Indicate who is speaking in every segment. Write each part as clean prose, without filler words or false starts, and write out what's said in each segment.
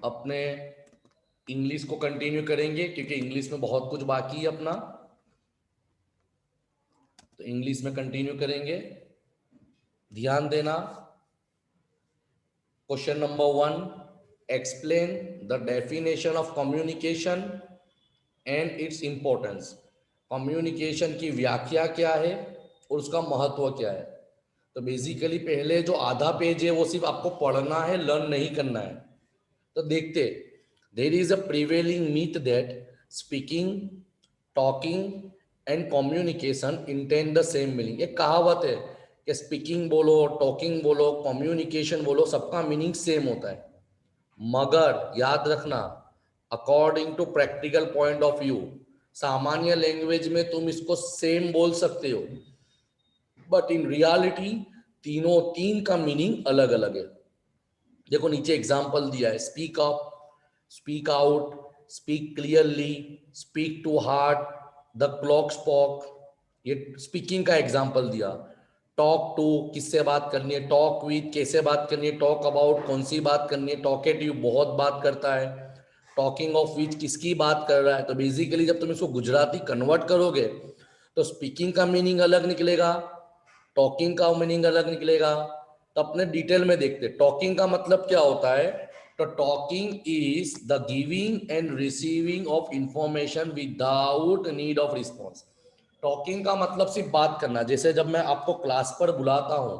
Speaker 1: अपने इंग्लिश को कंटिन्यू करेंगे क्योंकि इंग्लिश में बहुत कुछ बाकी है अपना, तो इंग्लिश में कंटिन्यू करेंगे। ध्यान देना। Question number 1, explain the definition of communication and its importance. Communication की व्याख्या क्या है और उसका महत्व क्या है। तो बेसिकली पहले जो आधा पेज है वो सिर्फ आपको पढ़ना है, लर्न नहीं करना है। तो देखते, there is a prevailing myth that speaking, talking and communication intend the same meaning. एक कहावत है कि स्पीकिंग बोलो, टॉकिंग बोलो, कम्युनिकेशन बोलो, सबका मीनिंग सेम होता है। मगर याद रखना, according to practical point of view, सामान्य लैंग्वेज में तुम इसको सेम बोल सकते हो, बट इन रियलिटी तीनों तीन का मीनिंग अलग अलग है। देखो नीचे एग्जांपल दिया है, speak up, speak out, speak clearly, speak to heart, the clock spoke. ये स्पीकिंग का एग्जांपल दिया। टॉक टू, किससे बात करनी है, टॉक विथ, कैसे बात करनी है, टॉक अबाउट, कौन सी बात करनी है, टॉकेटिव, बहुत बात करता है, टॉकिंग ऑफ विच, किसकी बात कर रहा है। तो बेसिकली जब तुम इसको गुजराती कन्वर्ट करोगे तो स्पीकिंग का मीनिंग अलग निकलेगा, टॉकिंग का मीनिंग अलग निकलेगा। तो अपने डिटेल में देखते, टॉकिंग का मतलब क्या होता है। तो talking is the giving and receiving of information without need of response. Talking का मतलब सिर्फ बात करना। जैसे जब मैं आपको क्लास पर बुलाता हूं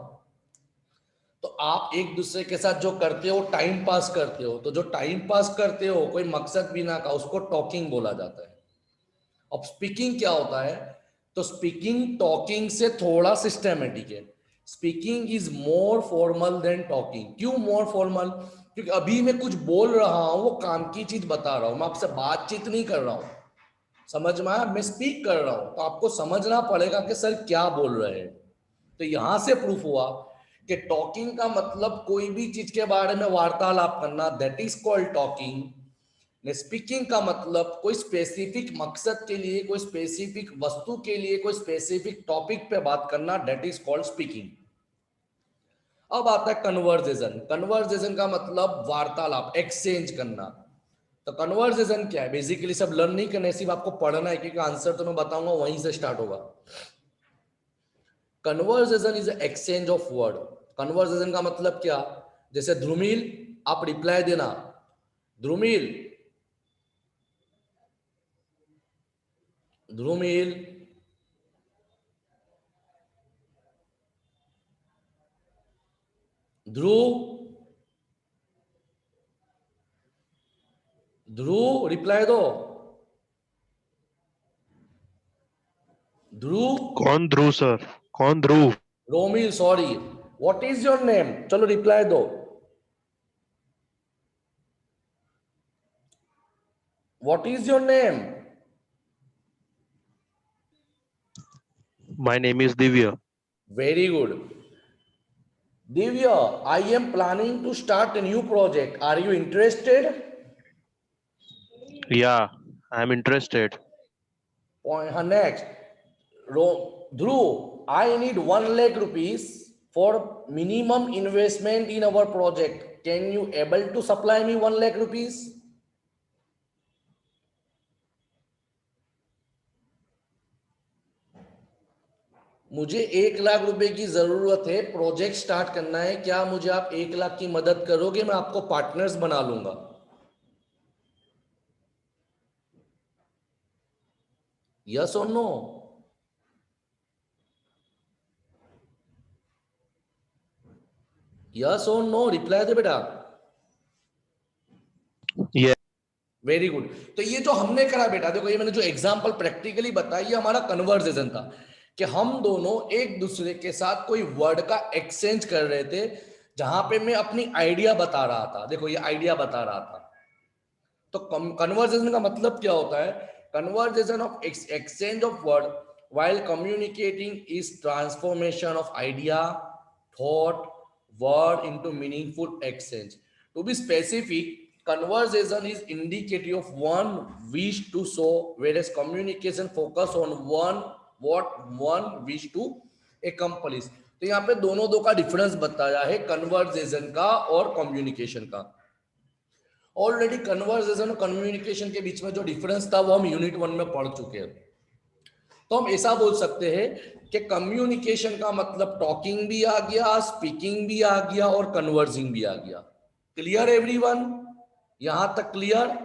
Speaker 1: तो आप एक दूसरे के साथ जो करते हो टाइम पास करते हो, तो जो टाइम पास करते हो कोई मकसद बिना का, उसको टॉकिंग बोला जाता है। अब स्पीकिंग क्या होता है, तो स्पीकिंग टॉकिंग से थोड़ा सिस्टमेटिक है। Speaking is more formal than talking. क्यों मोर फॉर्मल? क्योंकि अभी मैं कुछ बोल रहा हूं, वो काम की चीज बता रहा हूं, मैं आपसे बातचीत नहीं कर रहा हूं। समझ में आया? मैं स्पीक कर रहा हूं तो आपको समझना पड़ेगा कि सर क्या बोल रहे हैं। तो यहां से प्रूफ हुआ कि टॉकिंग का मतलब कोई भी चीज के बारे में वार्तालाप करना, that is called talking. Speaking का मतलब कोई स्पेसिफिक मकसद के लिए, कोई स्पेसिफिक वस्तु के लिए, कोई स्पेसिफिक टॉपिक पे बात करना, दैट इज कॉल्ड स्पीकिंग। अब आता है कन्वर्सेशन। कन्वर्सेशन का मतलब वार्तालाप, एक्सचेंज करना। तो कन्वर्सेशन क्या है? बेसिकली सब लर्न नहीं करना है, सिर्फ आपको पढ़ना है, क्योंकि आंसर तो मैं बताऊंगा वहीं से स्टार्ट होगा। Conversation is exchange of word. Conversation का मतलब क्या? जैसे ध्रुमिल, आप रिप्लाई देना, ध्रुमिल, ध्रुमिल, ध्रुव, ध्रुव रिप्लाई दो, ध्रुव।
Speaker 2: कौन ध्रुव सर? कौन Dhruv?
Speaker 1: Romil, sorry, what is your name? चलो रिप्लाई दो, what is your name?
Speaker 2: My name is Divya.
Speaker 1: Very good. Divya, I am planning to start a new project, are you interested?
Speaker 2: Yeah, I am interested.
Speaker 1: Point her next. Dhruv, I need 1 lakh rupees for minimum investment in our project. Can you able to supply me 1 lakh rupees? मुझे 1 लाख रुपए की जरूरत है, project start करना है, क्या मुझे आप 1 लाख की मदद करोगे? मैं आपको पार्टनर्स बना लूंगा। यस और नो? यस और नो रिप्लाई दे बेटा।
Speaker 2: ये
Speaker 1: वेरी गुड। तो ये जो हमने करा बेटा, देखो ये मैंने जो एग्जांपल प्रैक्टिकली बताया, ये हमारा कन्वर्सेशन था कि हम दोनों एक दूसरे के साथ कोई वर्ड का एक्सचेंज कर रहे थे, जहां पे मैं अपनी आइडिया बता रहा था। देखो ये आइडिया बता रहा था। तो कन्वर्सेशन का मतलब क्या होता है? Conversation of exchange of word while communicating is transformation of idea, thought, word into meaningful exchange. To be specific, conversation is indicative of one wish to show, whereas communication focus on one what one wish to accomplish. तो यहाँ पे दोनों दो का difference बताया है, conversation का और कम्युनिकेशन का। ऑलरेडी कन्वर्सेशन और कम्युनिकेशन के बीच में जो डिफरेंस था वो हम यूनिट 1 में पढ़ चुके हैं। तो हम ऐसा बोल सकते हैं कि कम्युनिकेशन का मतलब टॉकिंग भी आ गया, स्पीकिंग भी आ गया और कन्वर्सिंग भी आ गया। Clear everyone? यहां तक क्लियर?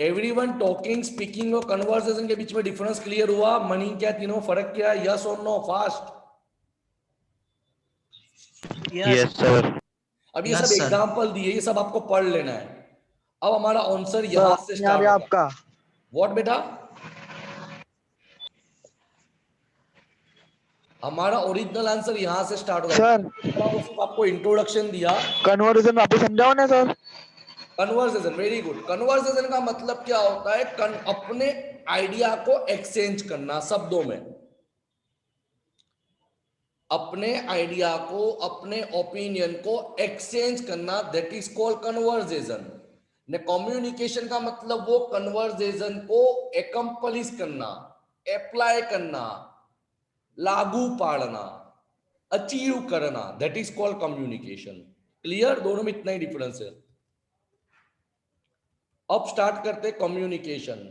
Speaker 1: एवरीवन, टॉकिंग, स्पीकिंग और कन्वर्सेशन के बीच में डिफरेंस क्लियर हुआ? मनी क्या तीनों फर्क क्या है? यस और नो? फास्ट।
Speaker 2: Yes, sir.
Speaker 1: अब ये
Speaker 3: यस
Speaker 1: सब
Speaker 3: सर।
Speaker 1: एग्जांपल दिए, ये सब आपको पढ़ लेना है। अब हमारा आंसर यहां से
Speaker 4: नहीं आ
Speaker 1: स्टार्ट
Speaker 4: रहा
Speaker 1: होगा।
Speaker 4: आपका।
Speaker 1: व्हाट बेटा? हमारा ओरिजिनल आंसर यहां से स्टार्ट होगा।
Speaker 4: सर
Speaker 1: वो सिर्फ आपको इंट्रोडक्शन दिया।
Speaker 4: कन्वर्सेशन वापस समझाओ ना sir.
Speaker 1: Conversation, very good. Conversation का मतलब क्या होता है? अपने आइडिया को एक्सचेंज करना, शब्दों में अपने आइडिया को, अपने ओपिनियन को एक्सचेंज करना, दैट इज कॉल्ड कन्वर्सेशन। ने कम्युनिकेशन का मतलब वो कन्वर्सेशन को एकम्प्लिश करना, अप्लाई करना, लागू पाड़ना, अचीव करना, that is called communication. Clear? दोनों में इतना ही डिफरेंस है। अब स्टार्ट करते कम्युनिकेशन।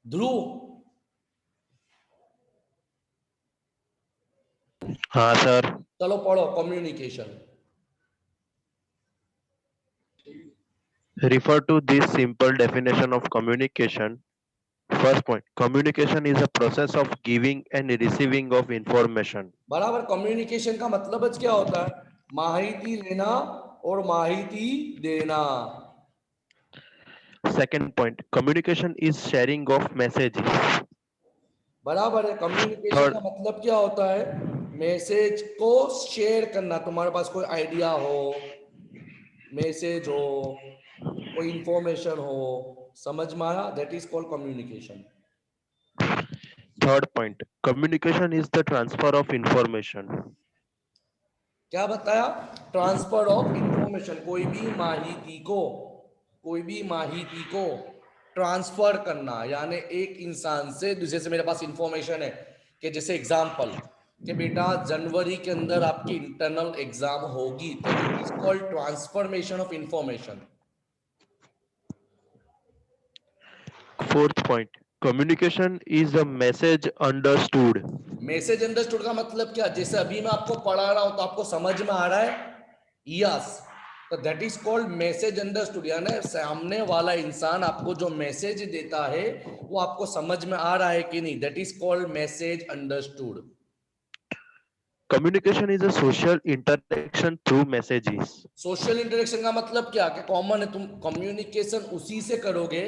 Speaker 1: ध्रुव,
Speaker 2: हाँ सर.
Speaker 1: चलो पढ़ो communication.
Speaker 2: Refer to this simple definition of communication. First point, communication is a process of giving and receiving of information.
Speaker 1: बराबर। कम्युनिकेशन का मतलब क्या होता है? माहिती लेना और माहिती देना।
Speaker 2: Second point, communication is sharing of messages.
Speaker 1: बराबर है। कम्युनिकेशन
Speaker 2: Third,
Speaker 1: का मतलब क्या होता है? मैसेज को शेयर करना। तुम्हारे पास कोई आइडिया हो, मैसेज हो, कोई इंफॉर्मेशन हो, समझ में आया? That is called communication.
Speaker 2: third point, communication is the transfer of information.
Speaker 1: क्या बताया? Transfer of information. कोई भी माहिती को ट्रांसफर करना, यानी एक इंसान से दूसरे से। मेरे पास इंफॉर्मेशन है कि जैसे एग्जांपल कि बेटा जनवरी के अंदर आपकी इंटरनल एग्जाम होगी, तो it is called transformation of information.
Speaker 2: Fourth point, communication is a message understood.
Speaker 1: Message understood का मतलब क्या? जैसे अभी मैं आपको पढ़ा रहा हूं तो आपको समझ में आ रहा है? यस। तो that is called message understood, यानी सामने वाला इंसान आपको जो मैसेज देता है वो आपको समझ में आ रहा है कि नहीं, that is called message understood.
Speaker 2: Communication is a social interaction through messages.
Speaker 1: Social interaction का मतलब क्या? कि कॉमन है। तुम कम्युनिकेशन उसी से करोगे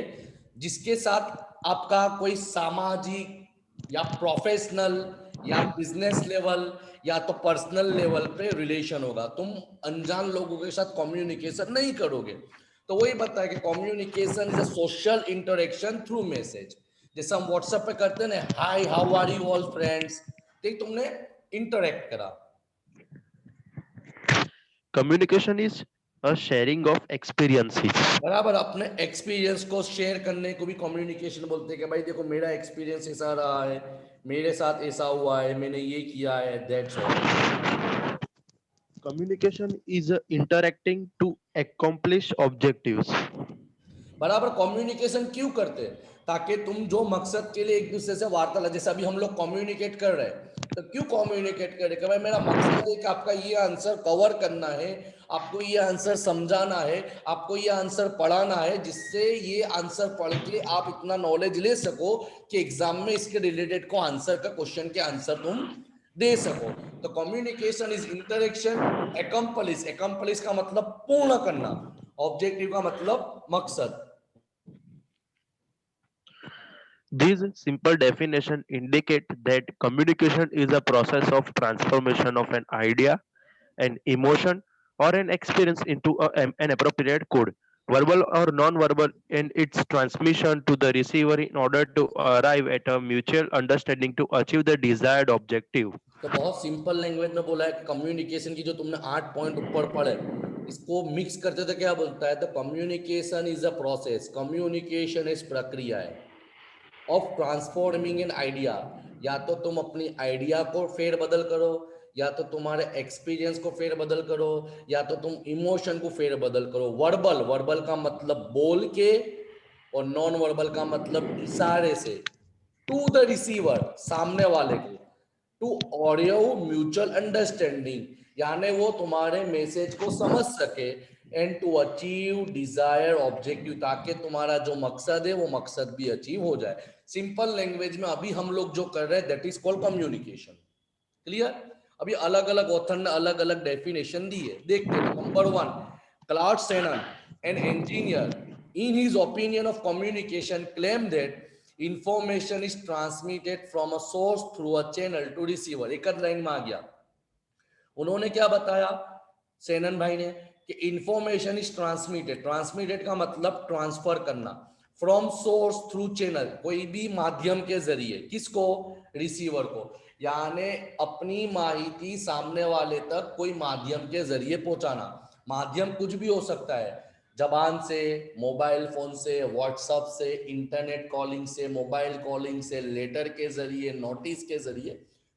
Speaker 1: जिसके साथ आपका कोई सामाजिक या प्रोफेशनल या बिजनेस लेवल या तो पर्सनल लेवल पे रिलेशन होगा। तुम अनजान लोगों के साथ कम्युनिकेशन नहीं करोगे। तो वही बताया कि communication is a social interaction through message. जैसे हम व्हाट्सएप पे करते हैं ना, hi how are you all friends, ठीक? तुमने इंटरेक्ट करा।
Speaker 2: Communication is a sharing of experiences.
Speaker 1: बराबर। अपने एक्सपीरियंस को शेयर करने को भी कम्युनिकेशन बोलते हैं कि भाई देखो मेरा एक्सपीरियंस ऐसा रहा है, मेरे साथ ऐसा हुआ है, मैंने ये किया है, that's all.
Speaker 2: Communication is interacting to accomplish objectives.
Speaker 1: बराबर। कम्युनिकेशन क्यों करते हैं? ताकि तुम जो मकसद के लिए एक दूसरे से वार्तालाप, जैसे अभी हम लोग कम्युनिकेट कर रहे हैं, तो क्यों कम्युनिकेट कर रहे हैं? कि भाई मेरा मकसद है कि आपका ये आंसर कवर करना है, आपको ये आंसर समझाना है, आपको ये आंसर पढ़ाना है, जिससे ये आंसर पढ़ के आप इतना नॉलेज ले सको कि एग्जाम में इसके रिलेटेड को आंसर का क्वेश्चन के आंसर तुम दे सको। तो कम्युनिकेशन इज इंटरेक्शन, एकम्प्लिश का मतलब पूर्ण करना, ऑब्जेक्टिव का मतलब मकसद।
Speaker 2: These simple definitions indicate that communication is a process of transformation of an idea, an emotion, or an experience into an appropriate code, verbal or non-verbal, in its transmission to the receiver in order to arrive at a mutual understanding to achieve the desired objective.
Speaker 1: तो बहुत simple language में बोला है कि communication की जो तुमने 8 point ऊपर पढ़े, इसको मिक्स करते तो क्या बोलता है? तो communication is a process, communication is प्रक्रिया है ऑफ ट्रांसफॉर्मिंग एन आइडिया। या तो तुम अपनी आइडिया को फेर बदल करो, या तो तुम्हारे एक्सपीरियंस को फेरबदल करो, या तो तुम इमोशन को फेरबदल करो। वर्बल, वर्बल का मतलब बोल के, और नॉन वर्बल का मतलब इशारे से। टू द रिसीवर, सामने वाले को। टू ऑडियो म्यूचुअल अंडरस्टैंडिंग, यानी वो तुम्हारे मैसेज को समझ सके। And to achieve desire objective, ताकि तुम्हारा जो मकसद है वो मकसद भी अचीव हो जाए। सिंपल लैंग्वेज में अभी हम लोग जो कर रहे हैं that is called communication. Clear? अभी अलग अलग ऑथर ने अलग अलग डेफिनेशन दी है, देखते हैं। Number 1, cloud Sanon, an engineer, in his opinion of communication, claim that information is transmitted from a source through a channel to receiver। एक लाइन में आ गया। उन्होंने क्या बताया सेनन भाई ने कि इंफॉर्मेशन इज ट्रांसमिटेड, ट्रांसमिटेड का मतलब ट्रांसफर करना, फ्रॉम सोर्स थ्रू चैनल, कोई भी माध्यम के जरिए। किसको? रिसीवर को। यानी अपनी माहिती सामने वाले तक कोई माध्यम के जरिए पहुंचाना। माध्यम कुछ भी हो सकता है, जबान से, मोबाइल फोन से, व्हाट्सएप से, इंटरनेट कॉलिंग से, मोबाइल कॉलिंग से, लेटर के जरिए, नोटिस के जरिए,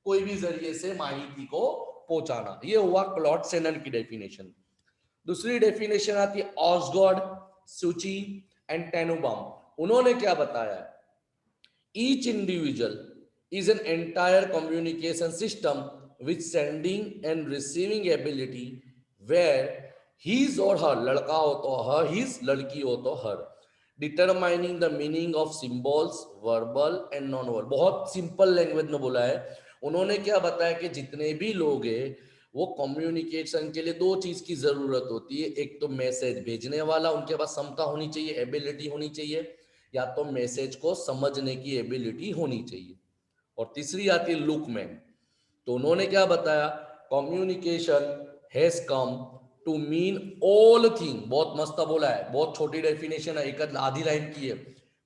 Speaker 1: कोई भी जरिए से माहिती को पहुंचाना। ये हुआ क्लॉड सेनन की डेफिनेशन। दूसरी डेफिनेशन आती है ऑसगॉर्ड, सुची एंड टेनुबाम। उन्होंने क्या बताया? Each individual is an entire communication system with sending and receiving ability, where his और हर, लड़का हो तो हर हिज, लड़की हो तो her, determining the meaning of symbols, verbal and non verbal. बहुत सिंपल लैंग्वेज में बोला है। उन्होंने क्या बताया कि जितने भी लोग हैं वो कम्युनिकेशन के लिए दो चीज की जरूरत होती है। एक तो मैसेज भेजने वाला, उनके पास क्षमता होनी चाहिए, एबिलिटी होनी चाहिए, या तो मैसेज को समझने की एबिलिटी होनी चाहिए। और तीसरी आती है लुकमैन। तो उन्होंने क्या बताया? Communication has come to mean all thing. बहुत मस्त बोला है, बहुत छोटी डेफिनेशन है, एक आधी लाइन की है।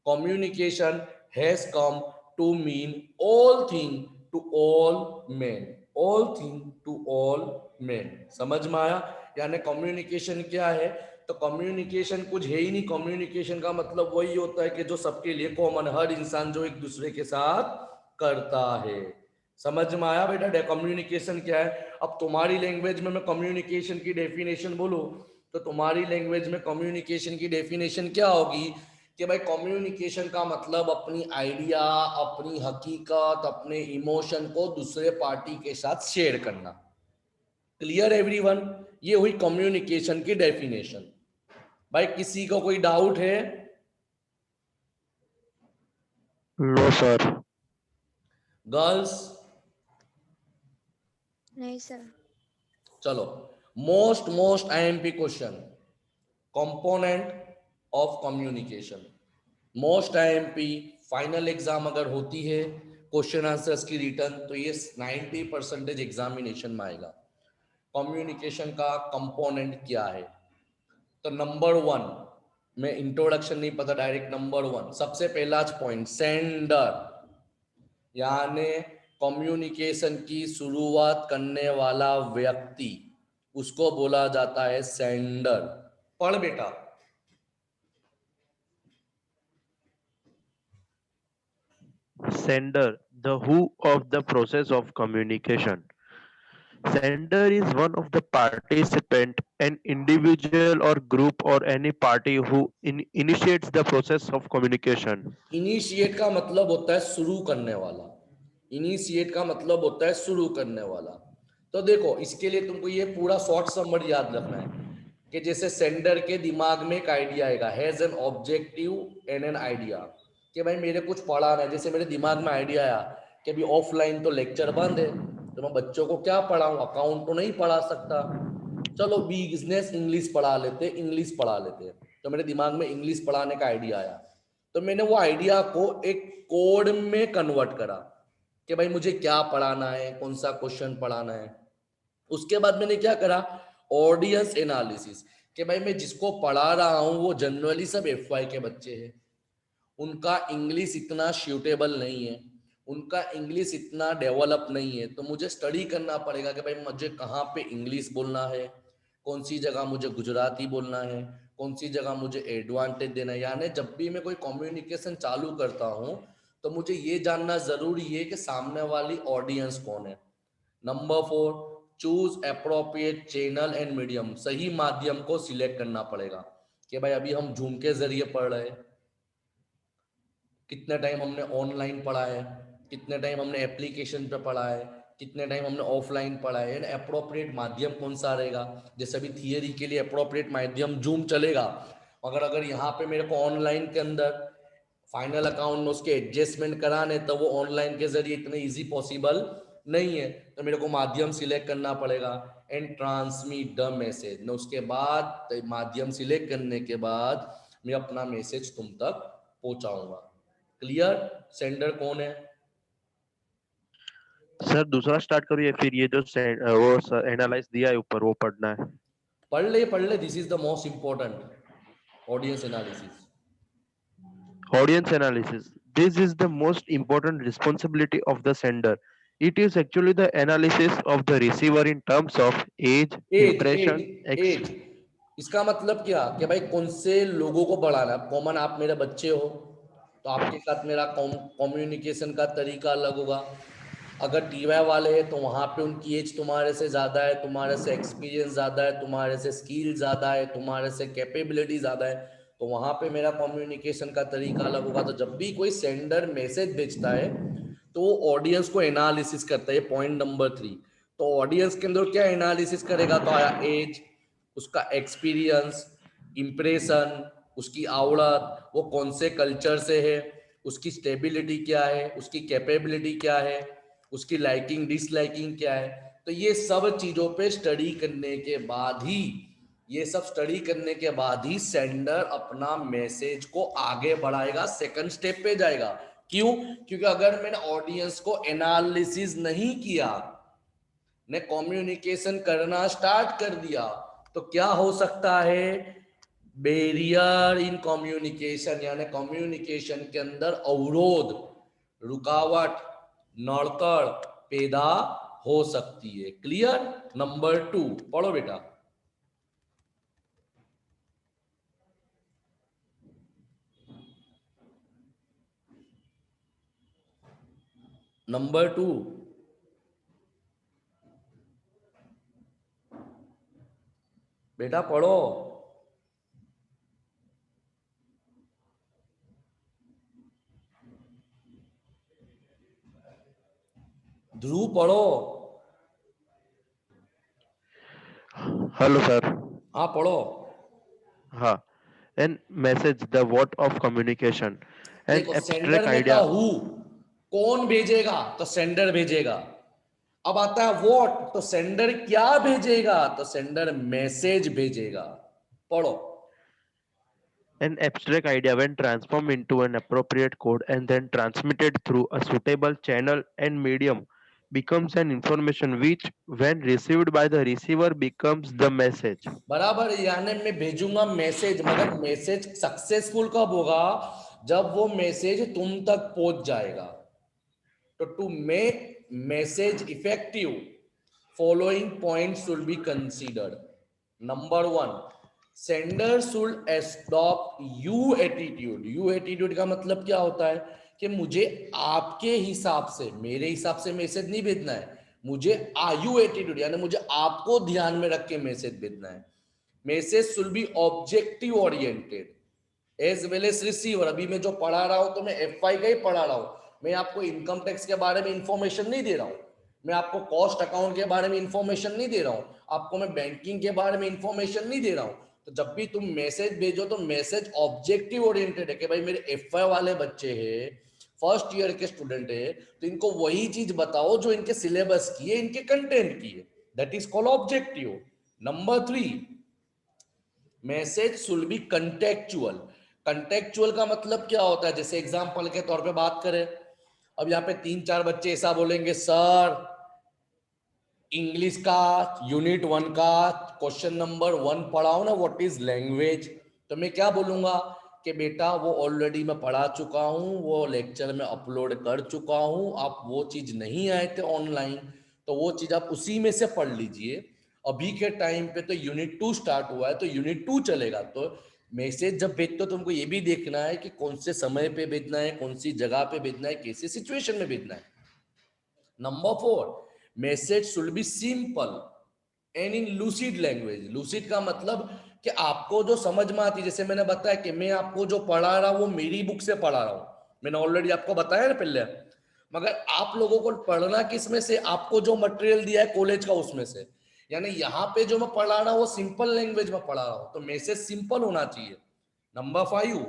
Speaker 1: Communication has come to mean all thing to all man, all thing to all man. समझ में आया? यानी कम्युनिकेशन क्या है? तो कम्युनिकेशन कुछ है ही नहीं। कम्युनिकेशन का मतलब वही होता है कि जो सबके लिए कॉमन, हर इंसान जो एक दूसरे के साथ करता है। समझ में आया बेटा कम्युनिकेशन क्या है? अब तुम्हारी लैंग्वेज में मैं कम्युनिकेशन की डेफिनेशन बोलूं तो तुम्हारी लैंग्वेज में कम्युनिकेशन की डेफिनेशन क्या होगी कि भाई कम्युनिकेशन का मतलब अपनी आइडिया, अपनी हकीकत, अपने इमोशन को दूसरे पार्टी के साथ शेयर करना। Clear everyone? ये हुई कम्युनिकेशन की डेफिनेशन। भाई किसी को कोई डाउट है?
Speaker 2: No, sir.
Speaker 1: गर्ल्स?
Speaker 3: नहीं सर।
Speaker 1: चलो, most IMP question, component of communication. Most IMP final exam अगर होती है क्वेश्चन आंसर्स की रिटर्न, तो ये 90% एग्जामिनेशन में आएगा। कम्युनिकेशन का कंपोनेंट क्या है? तो नंबर 1, मैं इंट्रोडक्शन नहीं पता, डायरेक्ट नंबर 1 सबसे पहला पॉइंट, सेंडर। यानी कम्युनिकेशन की शुरुआत करने वाला व्यक्ति, उसको बोला जाता है सेंडर। पढ़ बेटा।
Speaker 2: Sender, the who of the process of communication. Sender is one of the participant, an individual or group or any party who initiates the process of communication.
Speaker 1: Initiate का मतलब होता है शुरू करने वाला। इनिशिएट का मतलब होता है शुरू करने वाला। तो देखो, इसके लिए तुमको ये पूरा शॉर्ट समरी याद रखना है कि जैसे सेंडर के दिमाग में एक आइडिया आएगा, has an objective and an idea, कि भाई मेरे कुछ पढ़ाना है। जैसे मेरे दिमाग में आइडिया आया कि अभी ऑफलाइन तो लेक्चर बंद है, तो मैं बच्चों को क्या पढ़ाऊं, अकाउंट तो नहीं पढ़ा सकता, चलो बिजनेस इंग्लिश पढ़ा लेते, इंग्लिश पढ़ा लेते। तो मेरे दिमाग में इंग्लिश पढ़ाने का आइडिया आया, तो मैंने वो आइडिया को एक कोड में कन्वर्ट करा कि भाई मुझे क्या पढ़ाना है, कौन सा क्वेश्चन पढ़ाना है। उसके बाद मैंने क्या करा, ऑडियंस एनालिसिस, कि भाई मैं जिसको पढ़ा रहा हूं वो जनरली सब एफवाई के बच्चे हैं, उनका इंग्लिश इतना सूटेबल नहीं है, उनका इंग्लिश इतना डेवलप नहीं है। तो मुझे स्टडी करना पड़ेगा कि भाई मुझे कहाँ पे इंग्लिश बोलना है, कौन सी जगह मुझे गुजराती बोलना है, कौन सी जगह मुझे एडवांटेज देना है। यानी जब भी मैं कोई कम्युनिकेशन चालू करता हूँ तो मुझे ये जानना जरूरी है कि सामने वाली ऑडियंस कौन है। Number 4, choose appropriate channel and medium, सही माध्यम को सिलेक्ट करना पड़ेगा कि भाई अभी हम जूम के जरिए पढ़ रहे हैं, कितने टाइम हमने ऑनलाइन पढ़ा है, कितने टाइम हमने एप्लीकेशन पे पढ़ा है, कितने टाइम हमने ऑफलाइन पढ़ा है, अप्रोप्रिएट माध्यम कौन सा रहेगा। जैसे अभी थियरी के लिए अप्रोप्रिएट माध्यम जूम चलेगा, मगर अगर यहाँ पे मेरे को ऑनलाइन के अंदर फाइनल अकाउंट में उसके एडजस्टमेंट कराने, तो वो ऑनलाइन के जरिए इतने इजी पॉसिबल नहीं है, तो मेरे को माध्यम सिलेक्ट करना पड़ेगा एंड ट्रांसमिट द मैसेज। उसके बाद माध्यम सिलेक्ट करने के बाद मैं अपना मैसेज तुम तक पहुंचाऊंगा। क्लियर? सेंडर कौन है?
Speaker 2: सर दूसरा स्टार्ट करिए, फिर ये जो वो एनालाइज दिया है ऊपर वो पढ़ना है।
Speaker 1: पढ़ ले, this is the most important audience analysis.
Speaker 2: Audience analysis. This is the most important responsibility of the sender. It is actually the analysis of the receiver in terms of age,
Speaker 1: age as
Speaker 2: impression,
Speaker 1: age इसका मतलब क्या कि भाई कौन से लोगों को बढ़ाना है। कॉमन आप मेरे बच्चे हो, तो आपके साथ मेरा कम्युनिकेशन का तरीका अलग होगा। अगर टीवाई वाले हैं तो वहाँ पे उनकी एज तुम्हारे से ज़्यादा है, तुम्हारे से एक्सपीरियंस ज़्यादा है, तुम्हारे से स्किल ज़्यादा है, तुम्हारे से कैपेबिलिटी ज़्यादा है, तो वहाँ पे मेरा कम्युनिकेशन का तरीका अलग होगा। तो जब भी कोई सेंडर मैसेज भेजता है तो वो ऑडियंस को एनालिसिस करता है, पॉइंट नंबर 3। तो ऑडियंस के अंदर क्या एनालिसिस करेगा, तो आया एज, उसका एक्सपीरियंस, इंप्रेशन, उसकी आवड़त, वो कौन से कल्चर से है, उसकी स्टेबिलिटी क्या है, उसकी कैपेबिलिटी क्या है, उसकी लाइकिंग डिसलाइकिंग क्या है। तो ये सब चीजों पे स्टडी करने के बाद ही, ये सब स्टडी करने के बाद ही सेंडर अपना मैसेज को आगे बढ़ाएगा, सेकंड स्टेप पे जाएगा। क्यों? क्योंकि अगर मैंने ऑडियंस को एनालिसिस नहीं किया, ने कम्युनिकेशन करना स्टार्ट कर दिया, तो क्या हो सकता है, बैरियर इन कम्युनिकेशन, यानी कम्युनिकेशन के अंदर अवरोध, रुकावट, नड़कड़ पैदा हो सकती है। क्लियर? नंबर 2 पढ़ो बेटा। नंबर 2 बेटा पढ़ो। ध्रुव पढ़ो।
Speaker 2: Hello sir.
Speaker 1: हाँ पढ़ो।
Speaker 2: हाँ, and message the what of communication, an
Speaker 1: देखो सेंडर
Speaker 2: abstract
Speaker 1: में था
Speaker 2: idea.
Speaker 1: हु, कौन भेजेगा, तो सेंडर भेजेगा। अब आता है व्हाट, तो सेंडर क्या भेजेगा, तो सेंडर मैसेज भेजेगा। पढ़ो।
Speaker 2: An abstract idea when transformed into an appropriate code and then transmitted through a suitable channel and medium becomes an information which when received by the receiver becomes the message.
Speaker 1: बराबर, यानी मैं भेजूंगा message, मगर message successful कब होगा, जब वो message तुम तक पहुंच जाएगा। तो to make message effective, following points should be considered. Number 1, sender should adopt you attitude। you attitude का मतलब क्या होता है कि मुझे आपके हिसाब से, मेरे हिसाब से मैसेज नहीं भेजना है, मुझे यू एटीट्यूड यानी मुझे आपको ध्यान में रख के मैसेज भेजना है। Message should be objective oriented as well as receiver. अभी मैं जो पढ़ा रहा हूं तो मैं एफआई का ही पढ़ा रहा हूं, मैं आपको इनकम टैक्स के बारे में इंफॉर्मेशन नहीं दे रहा हूं, मैं आपको कॉस्ट अकाउंट के बारे में इंफॉर्मेशन नहीं दे रहा हूं, आपको मैं बैंकिंग के बारे में इंफॉर्मेशन नहीं दे रहा हूं। तो जब भी तुम मैसेज भेजो तो मैसेज ऑब्जेक्टिव ओरिएंटेड है कि भाई मेरे एफआई वाले बच्चे हैं, फर्स्ट ईयर के स्टूडेंट है, तो इनको वही चीज बताओ जो इनके सिलेबस की है, इनके कंटेंट की है। That is called objective. Number 3, message should B contextual. Contextual का मतलब क्या होता है, जैसे एग्जांपल के तौर पे बात करें, अब यहाँ पे 3-4 बच्चे ऐसा बोलेंगे, सर इंग्लिश का यूनिट 1 का क्वेश्चन नंबर 1 पढ़ाओ ना, व्हाट इज लैंग्वेज। तो मैं क्या बोलूंगा कि बेटा वो ऑलरेडी मैं पढ़ा चुका हूँ, वो लेक्चर में अपलोड कर चुका हूँ, आप वो चीज नहीं आए थे ऑनलाइन, तो वो चीज आप उसी में से पढ़ लीजिए। अभी के टाइम पे तो यूनिट 2 स्टार्ट हुआ है, तो यूनिट 2 चलेगा। तो मैसेज जब भेजते हो तुमको ये भी देखना है कि कौन से समय पे भेजना है, कौन सी जगह पे भेजना है, कैसी सिचुएशन में भेजना है। Number 4, message should B simple and in lucid language. Lucid का मतलब कि आपको जो समझ में आती, जैसे मैंने बताया कि मैं आपको जो पढ़ा रहा हूं वो मेरी बुक से पढ़ा रहा हूं, मैंने ऑलरेडी आपको बताया ना पहले। मगर आप लोगों को पढ़ना किस में से, आपको जो मटेरियल दिया है कॉलेज का उसमें से, यानी यहाँ पे जो मैं पढ़ा रहा हूँ वो सिंपल लैंग्वेज में पढ़ा रहा हूँ, तो मैसेज सिंपल होना चाहिए। Number 5,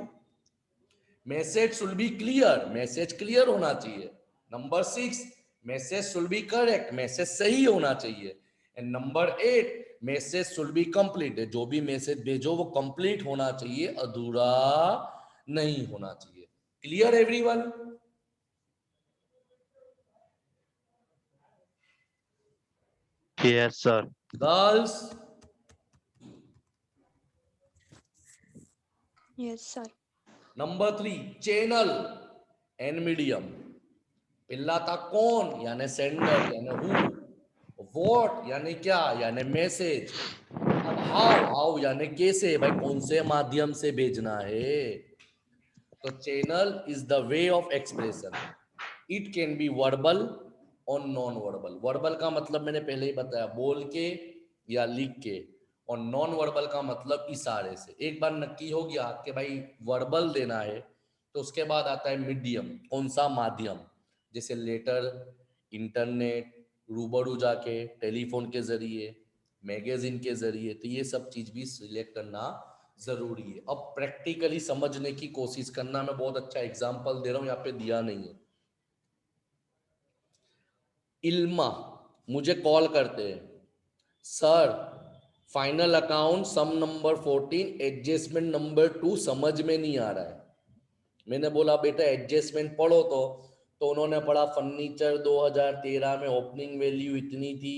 Speaker 1: message should B clear, message clear होना चाहिए। Number 6, message should B correct, message सही होना चाहिए। And number 8, message should B complete, जो भी मैसेज भेजो वो कंप्लीट होना चाहिए, अधूरा नहीं होना चाहिए। Clear everyone?
Speaker 2: Yes, sir.
Speaker 1: Girls?
Speaker 3: Yes, sir.
Speaker 1: Number 3, channel and medium. पहला था कौन, यानी सेंडर यानी हु, व्हाट यानी क्या यानी मैसेज, अब हाउ, हाउ यानी कैसे, भाई कौन से माध्यम से भेजना है। तो channel is the way of expression, it can be verbal और नॉन वर्बल। वर्बल का मतलब मैंने पहले ही बताया, बोल के या लिख के, और नॉन वर्बल का मतलब इशारे से। एक बार नक्की हो गया कि भाई वर्बल देना है, तो उसके बाद आता है मीडियम, कौन सा माध्यम, जैसे लेटर, इंटरनेट, रूबरू जाके, टेलीफोन के जरिए, मैगजीन के जरिए, तो ये सब चीज भी सिलेक्ट करना जरूरी है। अब प्रैक्टिकली समझने की कोशिश करना, मैं बहुत अच्छा एग्जांपल दे रहा हूं, यहाँ पे दिया नहीं है। इल्मा मुझे कॉल करते हैं, sir final account sum number 14 adjustment number 2 समझ में नहीं आ रहा है। मैंने बोला बेटा एडजस्टमेंट पढ़ो, तो उन्होंने पढ़ा फर्नीचर 2013 में ओपनिंग वैल्यू इतनी थी,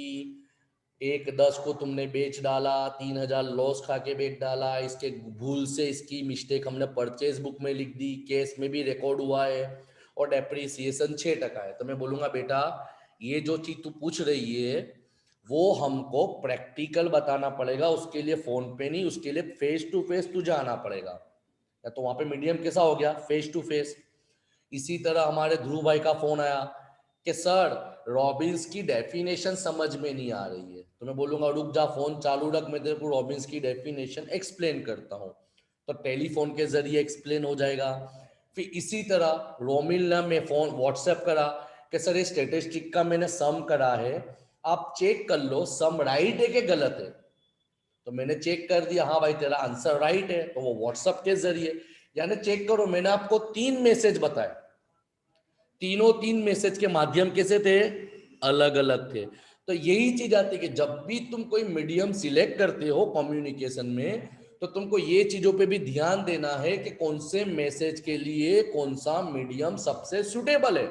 Speaker 1: 1/10 को तुमने बेच डाला, 3,000 लॉस खा के बेच डाला, इसके भूल से इसकी मिस्टेक हमने परचेज बुक में लिख दी, केस में भी रिकॉर्ड हुआ है, और डेप्रिसिएशन 6% है। तो मैं बोलूंगा बेटा ये जो चीज तू पूछ रही है वो हमको प्रैक्टिकल बताना पड़ेगा, उसके लिए फोन पे नहीं, उसके लिए फेस टू फेस तुझे आना पड़ेगा। या तो वहां पे मीडियम कैसा हो गया, फेस टू फेस। इसी तरह हमारे ध्रुव भाई का फोन आया कि सर रॉबिन्स की डेफिनेशन समझ में नहीं आ रही है, तो मैं बोलूंगा रुक जा, फोन चालू रख, मैं तेरे को रॉबिन्स की डेफिनेशन एक्सप्लेन करता हूँ, तो टेलीफोन के जरिए एक्सप्लेन हो जाएगा। फिर इसी तरह रोमिल ने मैं फोन व्हाट्सएप करा कि सर ये स्टेटिस्टिक का मैंने सम करा है, आप चेक कर लो सम राइट है कि गलत है। तो मैंने चेक कर दिया, हाँ भाई तेरा आंसर राइट है, तो वो व्हाट्सएप के जरिए, यानी चेक करो मैंने आपको 3 मैसेज बताए, तीनों 3 मैसेज के माध्यम कैसे थे, अलग अलग थे। तो यही चीज आती है कि जब भी तुम कोई मीडियम सिलेक्ट करते हो कम्युनिकेशन में, तो तुमको ये चीजों पे भी ध्यान देना है कि कौन से मैसेज के लिए कौन सा मीडियम सबसे सुटेबल है।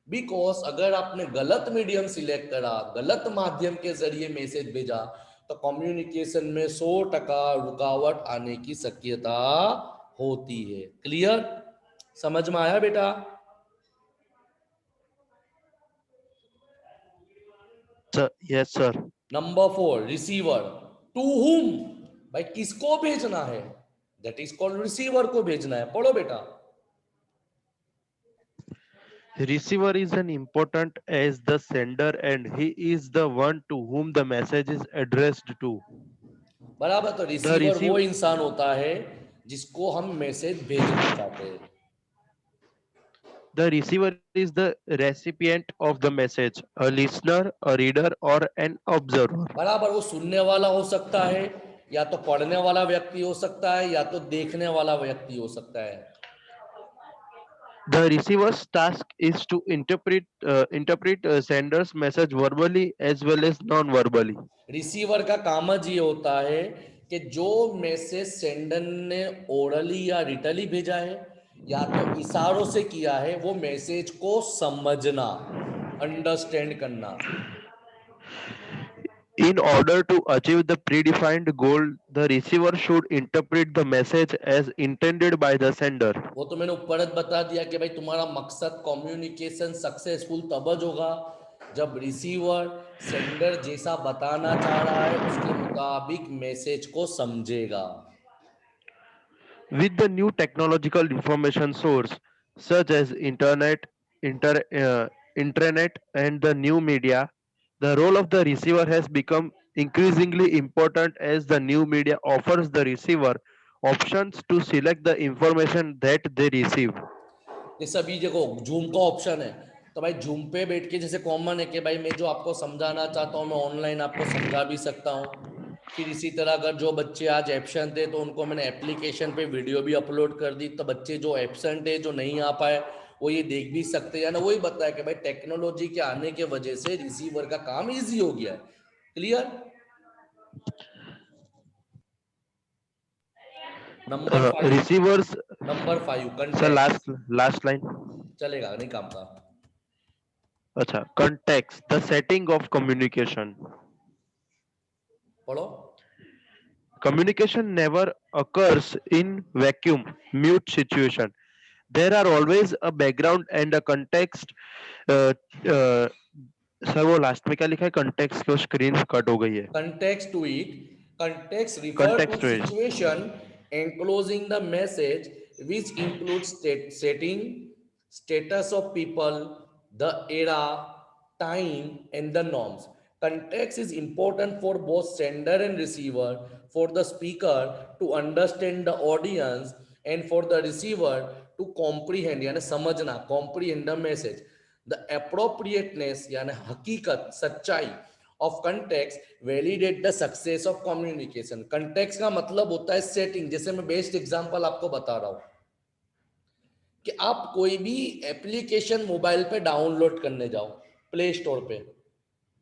Speaker 1: बिकॉज अगर आपने गलत मीडियम सिलेक्ट करा, गलत माध्यम के जरिए मैसेज भेजा, तो कम्युनिकेशन में 100% रुकावट आने की शक्यता होती है। क्लियर? समझ में आया बेटा?
Speaker 2: Sir, yes, sir.
Speaker 1: Number 4, receiver. To whom, भाई किसको भेजना है, दैट इज कॉल्ड रिसीवर को भेजना है। पढ़ो बेटा।
Speaker 2: Receiver is an important as the sender and he is the one to whom the message is addressed to.
Speaker 1: बराबर, तो
Speaker 2: The
Speaker 1: रिसीवर वो
Speaker 2: receive
Speaker 1: इंसान होता है जिसको हम मैसेज भेजना चाहते हैं।
Speaker 2: the receiver is the recipient of the message, a listener, a reader, or an observer.
Speaker 1: बराबर, वो सुनने वाला हो सकता है, या तो पढ़ने वाला व्यक्ति हो सकता है, या तो देखने वाला व्यक्ति हो सकता है।
Speaker 2: The receiver's task is to interpret sender's message verbally as well as non-verbally.
Speaker 1: Receiver का काम ज ये होता है कि जो मैसेज सेंडर ने ओरली या रिटली भेजा है या तो इशारों से किया है, वो मैसेज को समझना, अंडरस्टैंड करना।
Speaker 2: In order to achieve the predefined goal, the receiver should interpret the message as intended by the sender.
Speaker 1: वो तो मैंने ऊपर ज बता दिया कि भाई तुम्हारा मकसद कम्युनिकेशन सक्सेसफुल तब ज होगा जब रिसीवर सेंडर जैसा बताना चाह रहा है उसके मुताबिक मैसेज को समझेगा।
Speaker 2: With the new technological information source such as internet, intranet, and the new media, The role of the receiver has become increasingly important as the new media offers the receiver options to select the information that they receive.
Speaker 1: जैसे अभी देखो zoom का option है, तो भाई zoom पे बैठ के जैसे कॉमन है कि भाई मैं जो आपको समझाना चाहता हूँ मैं ऑनलाइन आपको समझा भी सकता हूँ। फिर इसी तरह अगर जो बच्चे आज एब्सेंट थे तो उनको मैंने एप्लीकेशन पे वीडियो भी अपलोड कर दी, तो बच्चे जो एब्सेंट है जो नहीं आ पाए वो ये देख भी सकते हैं ना। वही बताया कि भाई टेक्नोलॉजी के आने के वजह से रिसीवर का काम इजी हो गया है। Clear? Number 5,
Speaker 2: Receivers,
Speaker 1: number 5
Speaker 2: sir,
Speaker 1: contact.
Speaker 2: last line.
Speaker 1: चलेगा नहीं काम का।
Speaker 2: Acha, context, the setting of communication.
Speaker 1: पढ़ो।
Speaker 2: Communication never occurs in vacuum, mute situation. There are always a background and a context. Uh, uh, sir वो last में क्या लिखा है? कंटेक्स्ट को स्क्रीन कट हो गई है.
Speaker 1: Context to it. Context refer to
Speaker 2: Context to it.
Speaker 1: situation enclosing the message, which includes setting, status of people, the era, time, and the norms. Context is important for both sender and receiver, for the speaker to understand the audience and for the receiver to comprehend यानी समझना, comprehend the message. The appropriateness यानी हकीकत, सच्चाई of context validate the success of communication. Context का मतलब होता है setting. जैसे मैं बेस्ट एग्जांपल आपको बता रहा हूं कि आप कोई भी एप्लीकेशन मोबाइल पे डाउनलोड करने जाओ प्ले स्टोर पे,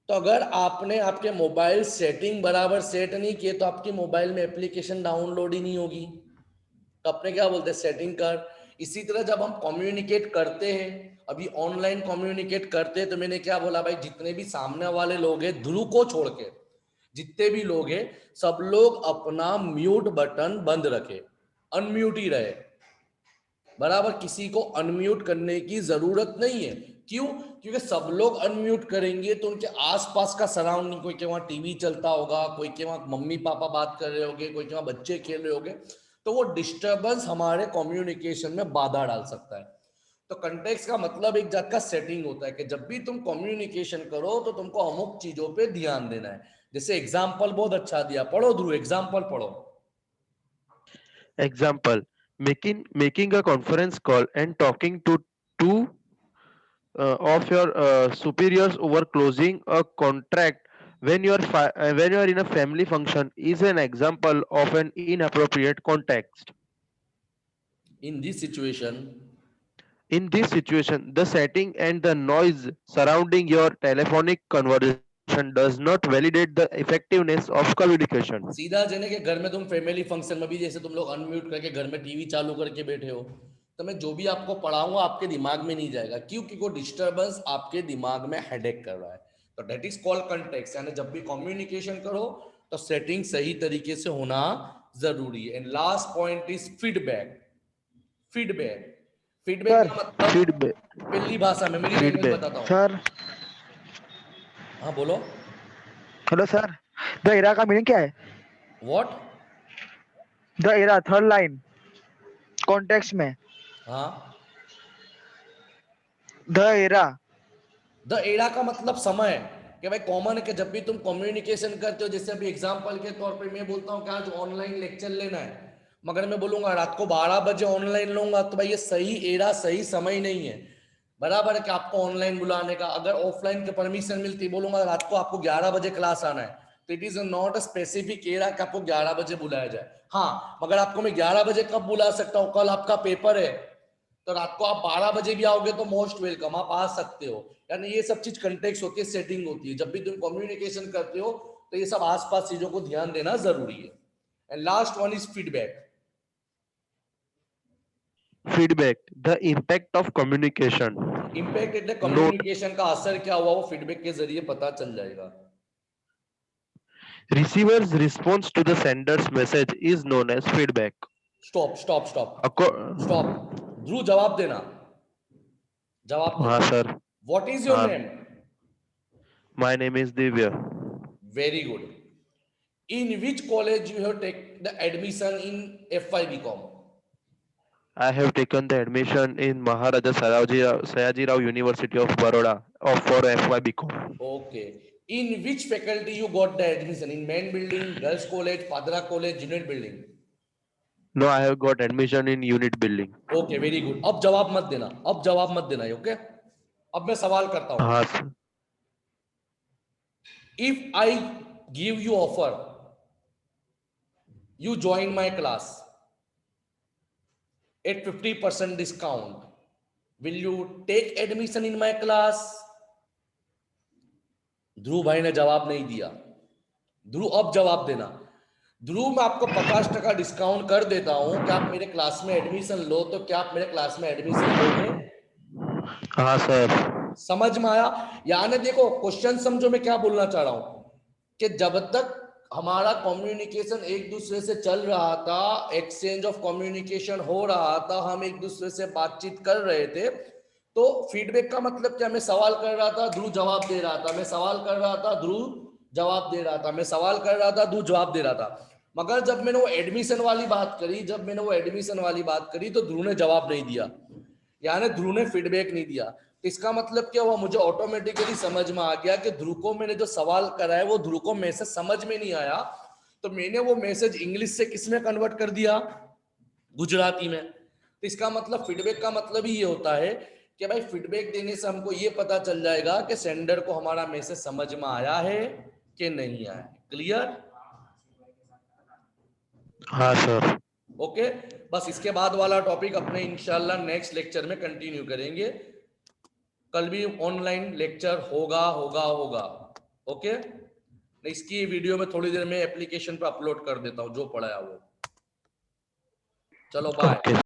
Speaker 1: तो अगर आपने आपके मोबाइल सेटिंग बराबर सेट नहीं किए तो आपकी मोबाइल में एप्लीकेशन डाउनलोड ही नहीं होगी। तो अपने क्या बोलते हैं, सेटिंग कर। इसी तरह जब हम कम्युनिकेट करते हैं, अभी ऑनलाइन कम्युनिकेट करते हैं, तो मैंने क्या बोला भाई, जितने भी सामने वाले लोग हैं ध्रुव को छोड़ के जितने भी लोग हैं सब लोग अपना म्यूट बटन बंद रखे, अनम्यूट ही रहे। बराबर, किसी को अनम्यूट करने की जरूरत नहीं है। क्यों? क्योंकि सब लोग अनम्यूट करेंगे तो उनके आसपास का सराउंडिंग, कोई के वहां टीवी चलता होगा, कोई के वहां मम्मी पापा बात कर रहे होंगे, कोई के वहां बच्चे खेल रहे होंगे, तो वो डिस्टरबेंस हमारे कम्युनिकेशन में बाधा डाल सकता है। तो कंटेक्स्ट का मतलब एक जात का सेटिंग होता है कि जब भी तुम कम्युनिकेशन करो तो तुमको अमुक चीजों पे ध्यान देना है। जैसे एग्जाम्पल बहुत अच्छा दिया, पढ़ो ध्रुव, एग्जाम्पल पढ़ो।
Speaker 2: Example: making a conference call and talking to two of your superiors over closing a contract when you are in a family function is an example of an inappropriate context.
Speaker 1: In this situation,
Speaker 2: In this situation, the setting and the noise surrounding your telephonic conversation does not validate the effectiveness of communication.
Speaker 1: सीधा जने के घर में तुम family function में भी जैसे तुम लोग अनम्यूट करके घर में टीवी चालू करके बैठे हो, तो मैं जो भी आपको पढ़ाऊंगा आपके दिमाग में नहीं जाएगा। क्यों? क्योंकि वो डिस्टरबेंस आपके दिमाग में हेडेक कर रहा है। तो डेट इज कॉल्ड कंटेक्स्ट। यानी जब भी कम्युनिकेशन करो तो सेटिंग सही तरीके से होना जरूरी है। And last point is feedback. Feedback, feedback
Speaker 4: sir
Speaker 1: का मतलब,
Speaker 2: Feedback.
Speaker 1: पहली भाषा में मेरी लैंग्वेज
Speaker 2: Feedback.
Speaker 1: बताता हूँ।
Speaker 4: सर
Speaker 1: हाँ बोलो।
Speaker 4: हेलो सर, द एरा का मीनिंग क्या है?
Speaker 1: What?
Speaker 4: The era third line context में,
Speaker 1: हाँ,
Speaker 4: द एरा।
Speaker 1: द एरा का मतलब समय। कि भाई कॉमन है कि जब भी तुम कम्युनिकेशन करते हो, जैसे अभी एग्जांपल के तौर पे मैं बोलता हूँ कि आज ऑनलाइन लेक्चर लेना है, मगर मैं बोलूंगा रात को 12 बजे ऑनलाइन लूंगा, तो भाई ये सही एरा सही समय नहीं है। बराबर है कि आपको ऑनलाइन बुलाने का, अगर ऑफलाइन की परमिशन मिलती, बोलूंगा रात को आपको 11 बजे क्लास आना है, तो it is not a specific era कि आपको 11 बजे बुलाया जाए। हाँ, मगर आपको मैं 11 बजे कब बुला सकता हूँ? कल आपका पेपर है, तो रात को आप 12 बजे भी आओगे तो मोस्ट वेलकम, आप आ सकते हो। यानी ये सब चीज कंटेक्स्ट होती है, सेटिंग होती है। जब भी तुम कम्युनिकेशन करते हो तो ये सब आसपास चीजों को ध्यान देना जरूरी है। And last one is feedback.
Speaker 2: Feedback, the impact of communication.
Speaker 1: Impact એટલે
Speaker 2: Note:
Speaker 1: कम्युनिकेशन का असर क्या हुआ वो फीडबैक के जरिए पता चल जाएगा।
Speaker 2: receiver's response to the sender's message is known as feedback.
Speaker 1: Stop stop stop
Speaker 2: Acco-
Speaker 1: stop. Dhruv जवाब देना, जवाब
Speaker 2: हाँ
Speaker 1: देना।
Speaker 2: सर.
Speaker 1: व्हाट इज योर
Speaker 2: हाँ,
Speaker 1: name?
Speaker 2: my name is Divya.
Speaker 1: Very good. In which college you have take the admission in FY BCom?
Speaker 2: I have taken the admission in Maharaja Sayaji Rao University of Baroda for FY BCom.
Speaker 1: Okay. In which faculty you got the admission? In main building, girls college, Padra college, unit building?
Speaker 2: No, I have got admission in unit building.
Speaker 1: Okay very good. अब जवाब मत देना, अब जवाब मत देना. Okay अब मैं सवाल करता हूं.
Speaker 2: हाँ sir.
Speaker 1: If I give you offer, you join my class at 50% discount, will you take admission in my class? ध्रुव भाई ने जवाब नहीं दिया. ध्रुव अब जवाब देना. ध्रुव मैं आपको 50% डिस्काउंट कर देता हूं कि आप मेरे क्लास में एडमिशन लो, तो क्या आप मेरे क्लास में एडमिशन लोगे?
Speaker 2: हाँ सर.
Speaker 1: समझ में आया? यानी देखो क्वेश्चन समझो मैं क्या बोलना चाह रहा हूं कि जब तक हमारा कम्युनिकेशन एक दूसरे से चल रहा था, एक्सचेंज ऑफ कम्युनिकेशन हो रहा था, हम एक दूसरे से बातचीत कर रहे थे, तो फीडबैक का मतलब क्या? मैं सवाल कर रहा था, ध्रुव जवाब दे रहा था, मैं सवाल कर रहा था, ध्रुव जवाब दे रहा था, मैं सवाल कर रहा था, ध्रुव जवाब दे रहा था. मगर जब मैंने वो एडमिशन वाली बात करी, तो ध्रुव ने जवाब नहीं दिया, यानी ध्रुव ने फीडबैक नहीं दिया. तो इसका मतलब क्या हुआ? मुझे ऑटोमेटिकली समझ में आ गया कि ध्रुव को मैंने जो सवाल करा है वो ध्रुव को मैसेज समझ में नहीं आया, तो मैंने वो मैसेज इंग्लिश से किस में कन्वर्ट कर दिया? गुजराती में. तो इसका मतलब फीडबैक का मतलब ही ये होता है कि भाई फीडबैक देने से हमको ये पता चल जाएगा कि सेंडर को हमारा मैसेज समझ में आया है कि नहीं आया. क्लियर?
Speaker 2: हाँ सर.
Speaker 1: ओके बस इसके बाद वाला टॉपिक अपने इंशाल्लाह नेक्स्ट लेक्चर में कंटिन्यू करेंगे. कल भी ऑनलाइन लेक्चर होगा. ओके इसकी वीडियो में थोड़ी देर में एप्लीकेशन पे अपलोड कर देता हूं जो पढ़ाया वो. चलो बाय.
Speaker 2: ओके.